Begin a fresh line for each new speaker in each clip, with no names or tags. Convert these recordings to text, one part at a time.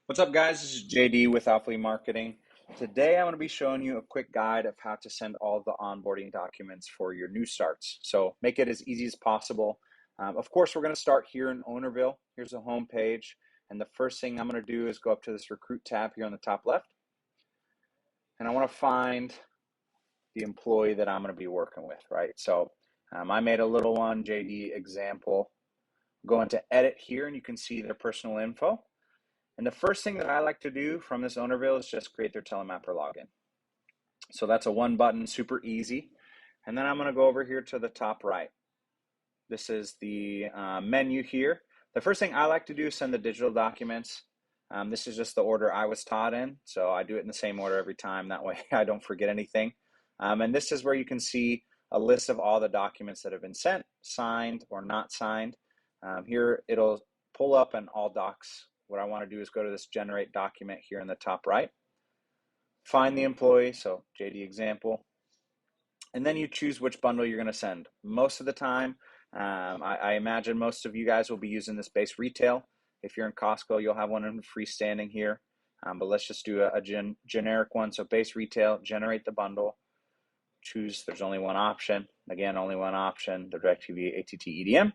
What's up, guys? This is JD with Alpha Marketing. Today, I'm going to be showing you a quick guide of how to send all the onboarding documents for your new starts. So make it as easy as possible. Of course, we're going to start here in Ownerville. Here's the home page. And the first thing I'm going to do is go up to this recruit tab here on the top left. And I want to find the employee that I'm going to be working with, right? So I made a little one, JD example. Go into edit here and you can see their personal info. And the first thing that I like to do from this Ownerville is just create their telemapper login. So that's a one button, super easy. And then I'm going to go over here to the top right. This is the menu here. The first thing I like to do is send the digital documents. This is just the order I was taught in. So I do it in the same order every time. That way I don't forget anything. And this is where you can see a list of all the documents that have been sent, signed or not signed. Here it'll pull up an all docs. What I want to do is go to this generate document here in the top right, find the employee, so JD example, and then you choose which bundle you're going to send. Most of the time, I imagine most of you guys will be using this base retail. If you're in Costco, you'll have one in freestanding here, but let's just do a generic one. So base retail, generate the bundle, choose, there's only one option. Again, only one option, the DirecTV ATT EDM.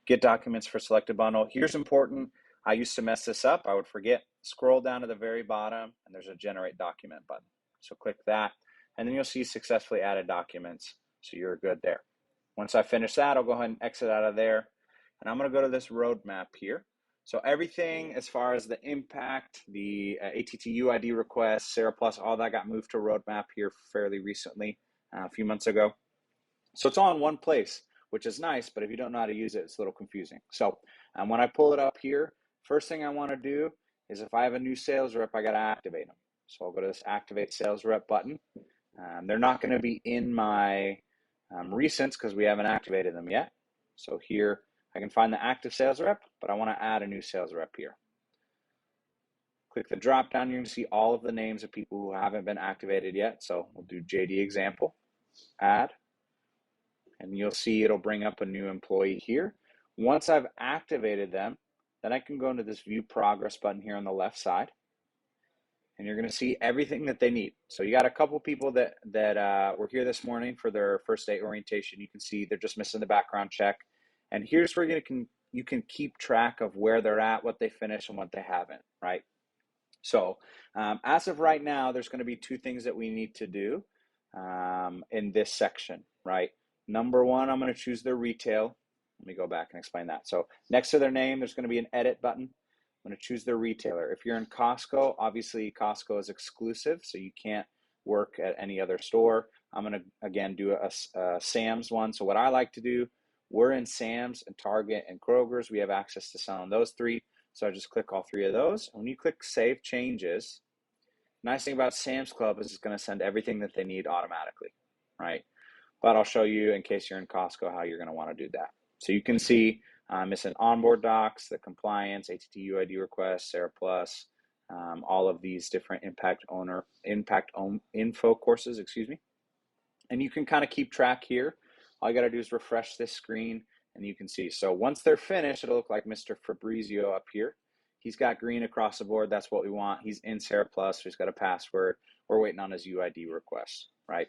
Get documents for selected bundle. Here's important. I used to mess this up. I would forget. Scroll down to the very bottom and there's a generate document button. So click that and then you'll see successfully added documents. So you're good there. Once I finish that, I'll go ahead and exit out of there. And I'm going to go to this roadmap here. So everything as far as the impact, the ATT UID request, Sarah Plus, all that got moved to roadmap here fairly recently, a few months ago. So it's all in one place, which is nice, but if you don't know how to use it, it's a little confusing. So when I pull it up here, first thing I want to do is if I have a new sales rep, I got to activate them. So I'll go to this activate sales rep button. They're not going to be in my recents because we haven't activated them yet. So here I can find the active sales rep, but I want to add a new sales rep here. Click the drop down, you're going to see all of the names of people who haven't been activated yet. So we'll do JD example, add. And you'll see it'll bring up a new employee here. Once I've activated them, then I can go into this view progress button here on the left side. And you're going to see everything that they need. So you got a couple people that were here this morning for their first day orientation. You can see they're just missing the background check. And here's where you can keep track of where they're at, what they finished, and what they haven't, right? So as of right now, there's going to be two things that we need to do in this section, right? Number one, I'm going to choose their retail. Let me go back and explain that. So next to their name, there's going to be an edit button. I'm going to choose their retailer. If you're in Costco, obviously Costco is exclusive, so you can't work at any other store. I'm going to, again, do a Sam's one. So what I like to do, we're in Sam's and Target and Kroger's. We have access to selling those three. So I just click all three of those. When you click Save Changes, nice thing about Sam's Club is it's going to send everything that they need automatically, right? But I'll show you in case you're in Costco how you're going to want to do that. So you can see missing onboard docs, the compliance, ATT UID requests, Sarah Plus, all of these different impact info courses, And you can kind of keep track here. All you got to do is refresh this screen and you can see. So once they're finished, it'll look like Mr. Fabrizio up here. He's got green across the board. That's what we want. He's in Sarah Plus. So he's got a password. We're waiting on his UID request, right?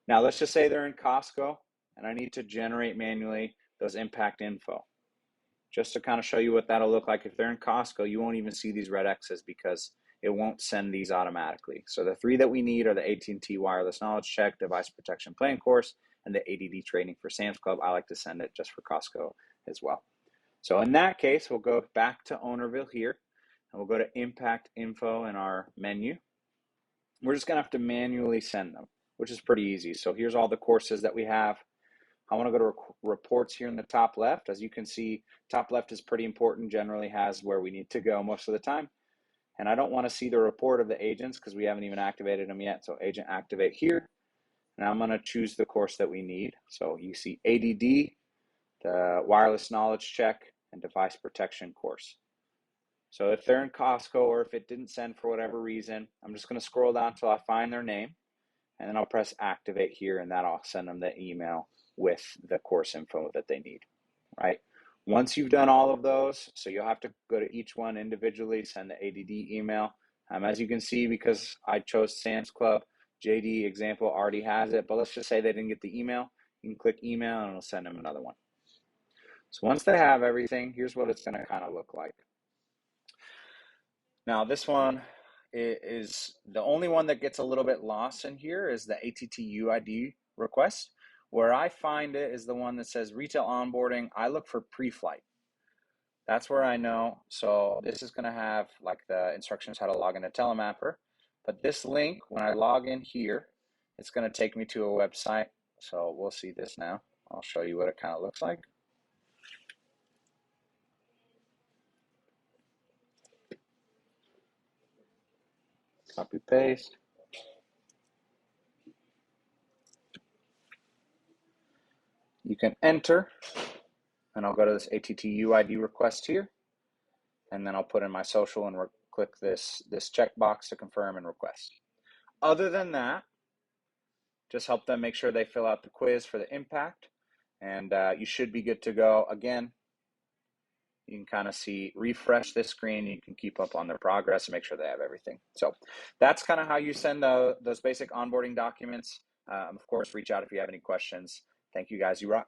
Now, let's just say they're in Costco and I need to generate manually those impact info. Just to kind of show you what that'll look like. If they're in Costco, you won't even see these red X's because it won't send these automatically. So the three that we need are the AT&T Wireless Knowledge Check, Device Protection Plan Course, and the ADD Training for Sam's Club. I like to send it just for Costco as well. So in that case, we'll go back to Ownerville here, and we'll go to Impact Info in our menu. We're just going to have to manually send them, which is pretty easy. So here's all the courses that we have. I want to go to reports here in the top left. As you can see, top left is pretty important, generally has where we need to go most of the time. And I don't want to see the report of the agents because we haven't even activated them yet. So agent activate here. And I'm going to choose the course that we need. So you see ADD, the wireless knowledge check, and device protection course. So if they're in Costco or if it didn't send for whatever reason, I'm just going to scroll down until I find their name. And then I'll press activate here and that'll send them the email with the course info that they need, right? Once you've done all of those, so you'll have to go to each one individually, send the ADD email. As you can see, because I chose Sam's Club, JD example already has it, but let's just say they didn't get the email. You can click email and it'll send them another one. So once they have everything, here's what it's going to kind of look like. Now this one is the only one that gets a little bit lost in here is the ATT UID request. Where I find it is the one that says retail onboarding. I look for pre-flight. That's where I know. So this is going to have like the instructions how to log into Telemapper. But this link, when I log in here, it's going to take me to a website. So we'll see this now. I'll show you what it kind of looks like. Copy paste. You can enter, and I'll go to this ATT UID request here, and then I'll put in my social and click this checkbox to confirm and request. Other than that, just help them make sure they fill out the quiz for the impact, and you should be good to go. Again, you can kind of see, refresh this screen. You can keep up on their progress and make sure they have everything. So that's kind of how you send those basic onboarding documents. Of course, reach out if you have any questions. Thank you guys. You rock.